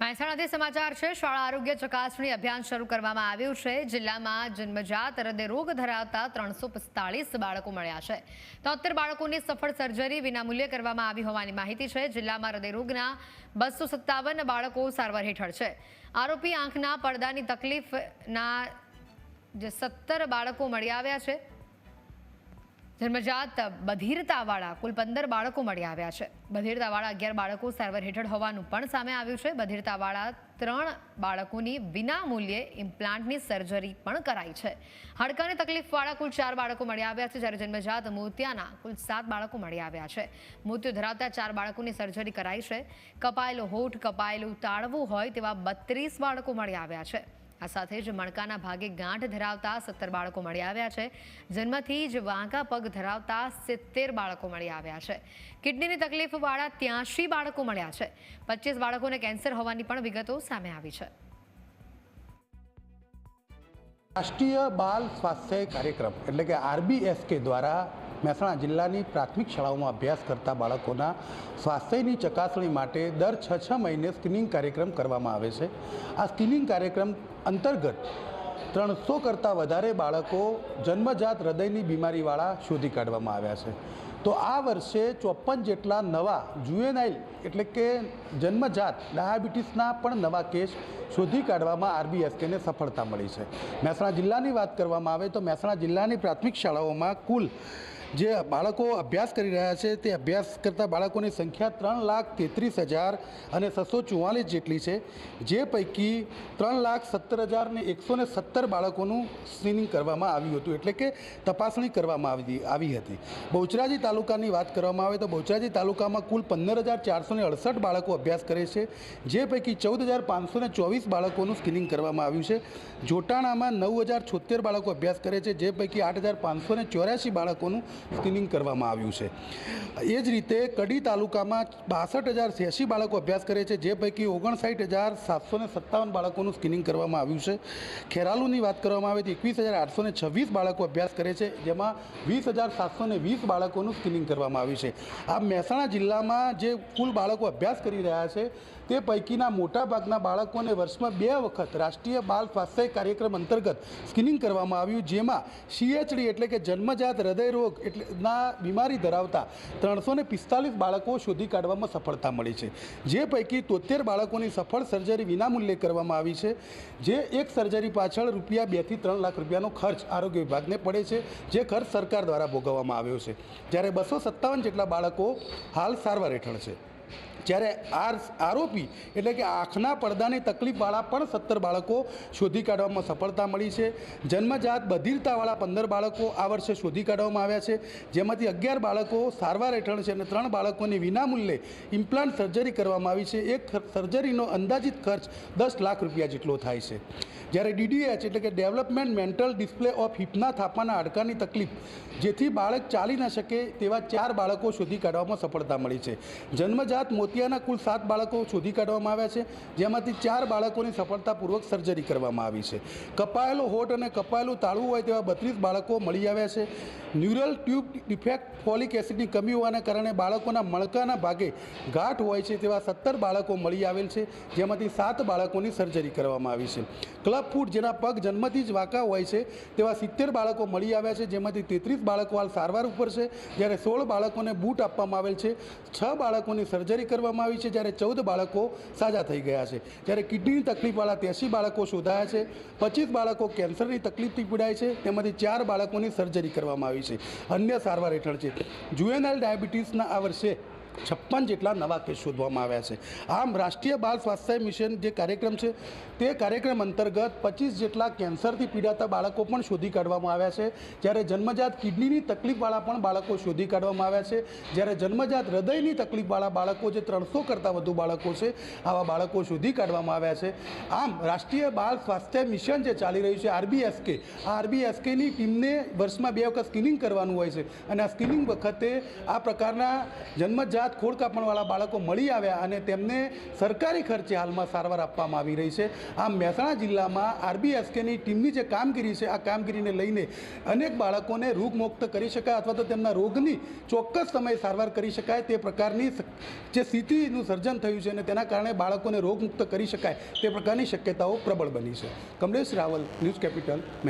મહેસાણાથી સમાચાર છે। શાળા આરોગ્ય ચકાસણી અભિયાન શરૂ કરવામાં આવ્યું છે। જિલ્લામાં જન્મજાત હૃદયરોગ ધરાવતા 345 બાળકો મળ્યા છે। 73 બાળકોની સફળ સર્જરી વિનામૂલ્યે કરવામાં આવી હોવાની માહિતી છે। જિલ્લામાં હૃદયરોગના 257 બાળકો સારવાર હેઠળ છે। આરોપી આંખના પડદાની તકલીફના 17 બાળકો મળી આવ્યા છે। જન્મજાત બધિરતાવાળા કુલ 15 બાળકો મળી આવ્યા છે। બધિરતાવાળા 11 બાળકો સારવાર હેઠળ હોવાનું પણ સામે આવ્યું છે। બધિરતાવાળા 3 બાળકોની વિનામૂલ્યે ઇમ્પ્લાન્ટની સર્જરી પણ કરાઈ છે। હાડકાની તકલીફવાળા કુલ 4 બાળકો મળી આવ્યા છે, જ્યારે જન્મજાત મોતિયાના કુલ 7 બાળકો મળી આવ્યા છે। મોતિયો ધરાવતા 4 બાળકોની સર્જરી કરાઈ છે। કપાયેલો હોઠ, કપાયેલું તાળવું હોય તેવા 32 બાળકો મળી આવ્યા છે। આ સાથે જ મણકાના ભાગે ગાંઠ ધરાવતા 17 બાળકો મળી આવ્યા છે। જન્મથી જ વાંકા પગ ધરાવતા 70 બાળકો મળી આવ્યા છે। કિડનીની તકલીફવાળા 83 બાળકો મળ્યા છે। 25 બાળકોને કેન્સર હોવાની પણ વિગતો સામે આવી છે। રાષ્ટ્રીય બાલ સ્વાસ્થ્ય કાર્યક્રમ એટલે કે RBSK દ્વારા મહેસાણા જિલ્લાની પ્રાથમિક શાળાઓમાં અભ્યાસ કરતા બાળકોના સ્વાસ્થ્યની ચકાસણી માટે દર 6 મહિને સ્ક્રીનિંગ કાર્યક્રમ કરવામાં આવે છે। આ સ્ક્રીનિંગ કાર્યક્રમ અંતર્ગત 300 કરતાં વધારે બાળકો જન્મજાત હૃદયની બીમારીવાળા શોધી કાઢવામાં આવ્યા છે। તો આ વર્ષે 54 જેટલા નવા જુવેનાઇલ એટલે કે જન્મજાત ડાયાબિટીસના પણ નવા કેસ શોધી કાઢવામાં RBSKને સફળતા મળી છે। મહેસાણા જિલ્લાની વાત કરવામાં આવે તો મહેસાણા જિલ્લાની પ્રાથમિક શાળાઓમાં કુલ જે બાળકો અભ્યાસ કરી રહ્યા છે તે અભ્યાસ કરતા બાળકોની સંખ્યા 3,33,644 જેટલી છે, જે પૈકી 3,17,117 બાળકોનું સ્ક્રીનિંગ કરવામાં આવ્યું હતું, એટલે કે તપાસણી કરવામાં આવી હતી। બહુચરાજી તાલુકાની વાત કરવામાં આવે તો બહુચરાજી તાલુકામાં કુલ 15,468 બાળકો અભ્યાસ કરે છે, જે પૈકી 14,524 બાળકોનું સ્ક્રીનિંગ કરવામાં આવ્યું છે। જોટાણામાં 9,076 બાળકો અભ્યાસ કરે છે, જે પૈકી 8,584 બાળકોનું સ્ક્રીનિંગ કરવામાં આવ્યું છે। એ જ રીતે કડી તાલુકામાં 62,086 બાળકો અભ્યાસ કરે છે, જે પૈકી 59,757 બાળકોનું સ્ક્રીનિંગ કરવામાં આવ્યું છે। ખેરાલુની વાત કરવામાં આવે તો 21,826 બાળકો અભ્યાસ કરે છે, જેમાં 20,720 બાળકોનું સ્ક્રીનિંગ કરવામાં આવ્યું છે। આ મહેસાણા જિલ્લામાં જે કુલ બાળકો અભ્યાસ કરી રહ્યા છે તે પૈકીના મોટાભાગના બાળકોને વર્ષમાં 2 વખત રાષ્ટ્રીય બાલ સ્વાસ્થ્ય કાર્યક્રમ અંતર્ગત સ્ક્રીનિંગ કરવામાં આવ્યું, જેમાં CHD એટલે કે જન્મજાત હૃદયરોગ ના બીમારી ધરાવતા 345 બાળકો શોધી કાઢવામાં સફળતા મળી છે, જે પૈકી 73 બાળકોની સફળ સર્જરી વિનામૂલ્યે કરવામાં આવી છે, જે એક સર્જરી પાછળ રૂપિયા 2 થી 3 લાખ રૂપિયાનો ખર્ચ આરોગ્ય વિભાગને પડે છે, જે ખર્ચ સરકાર દ્વારા ભોગવવામાં આવ્યો છે। જ્યારે 257 જેટલા બાળકો હાલ સારવાર હેઠળ છે। જ્યારે આરોપી એટલે કે આંખના પડદાની તકલીફવાળા પણ 17 બાળકો શોધી કાઢવામાં સફળતા મળી છે। જન્મજાત બધિરતાવાળા 15 બાળકો આ વર્ષે શોધી કાઢવામાં આવ્યા છે, જેમાંથી 11 બાળકો સારવાર હેઠળ છે અને 3 બાળકોની વિનામૂલ્યે ઇમ્પ્લાન્ટ સર્જરી કરવામાં આવી છે। એક સર્જરીનો અંદાજિત ખર્ચ 10 લાખ રૂપિયા જેટલો થાય છે। જ્યારે DDH એટલે કે ડેવલપમેન્ટ મેન્ટલ ડિસ્પ્લે ઓફ હિપના થાપાના હાડકાની તકલીફ, જેથી બાળક ચાલી ન શકે તેવા 4 બાળકો શોધી કાઢવામાં સફળતા મળી છે। જન્મજાત મોતિયાના કુલ 7 બાળકો શોધી કાઢવામાં આવ્યા છે, જેમાંથી 4 બાળકોની સફળતાપૂર્વક સર્જરી કરવામાં આવી છે। કપાયેલો હોઠ અને કપાયેલું તાળવું હોય તેવા 32 બાળકો મળી આવ્યા છે। ન્યુરલ ટ્યુબ ડિફેક્ટ, ફોલિક એસિડની કમી હોવાના કારણે બાળકોના મણકાના ભાગે ગાંઠ હોય છે તેવા 17 બાળકો મળી આવેલ છે, જેમાંથી 7 બાળકોની સર્જરી કરવામાં આવી છે। ક્લબ ફૂટ, જેના પગ જન્મથી જ વાંકા હોય છે તેવા 70 બાળકો મળી આવ્યા છે, જેમાંથી 33 બાળકો હાલ સારવાર ઉપર છે, જ્યારે 16 બાળકોને બૂટ આપવામાં આવેલ છે। 6 બાળકોની સર્જરી કરવામાં આવી છે, જ્યારે 14 બાળકો સાજા થઈ ગયા છે। જ્યારે કિડનીની તકલીફવાળા 83 બાળકો શોધાયા છે। 25 બાળકો કેન્સરની તકલીફથી પીડાય છે, તેમાંથી 4 બાળકોની સર્જરી કરવામાં આવી છે, અન્ય સારવાર હેઠળ છે। જુવેનાઇલ ડાયાબિટીસના આ વર્ષે 56 જેટલા નવા કેસ શોધવામાં આવ્યા છે। આમ રાષ્ટ્રીય બાલ સ્વાસ્થ્ય મિશન જે કાર્યક્રમ છે તે કાર્યક્રમ અંતર્ગત 25 જેટલા કેન્સરથી પીડાતા બાળકો પણ શોધી કાઢવામાં આવ્યા છે, જ્યારે જન્મજાત કિડનીની તકલીફવાળા પણ બાળકો શોધી કાઢવામાં આવ્યા છે, જ્યારે જન્મજાત હૃદયની તકલીફવાળા બાળકો જે 300 કરતાં વધુ બાળકો છે આવા બાળકો શોધી કાઢવામાં આવ્યા છે। આમ રાષ્ટ્રીય બાલ સ્વાસ્થ્ય મિશન જે ચાલી રહ્યું છે RBSK, આ RBSKની ટીમને વર્ષમાં 2 વખત સ્ક્રીનિંગ કરવાનું હોય છે, અને આ સ્ક્રીનિંગ વખતે આ પ્રકારના જન્મજાત જાત ખોળ કાપણવાળા બાળકો મળી આવ્યા અને તેમને સરકારી ખર્ચે હાલમાં સારવાર આપવામાં આવી રહી છે. આમ મહેસાણા જિલ્લામાં RBSKની ટીમની જે કામગીરી છે, આ કામગીરીને લઈને અનેક બાળકોને રોગમુક્ત કરી શકાય અથવા તો તેમના રોગની ચોક્કસ સમયે સારવાર કરી શકાય તે પ્રકારની જે સ્થિતિનું સર્જન થયું છે અને તેના કારણે બાળકોને રોગમુક્ત કરી શકાય તે પ્રકારની શક્યતાઓ પ્રબળ બની છે. Kamlesh Rawal, news capital, Mehsana.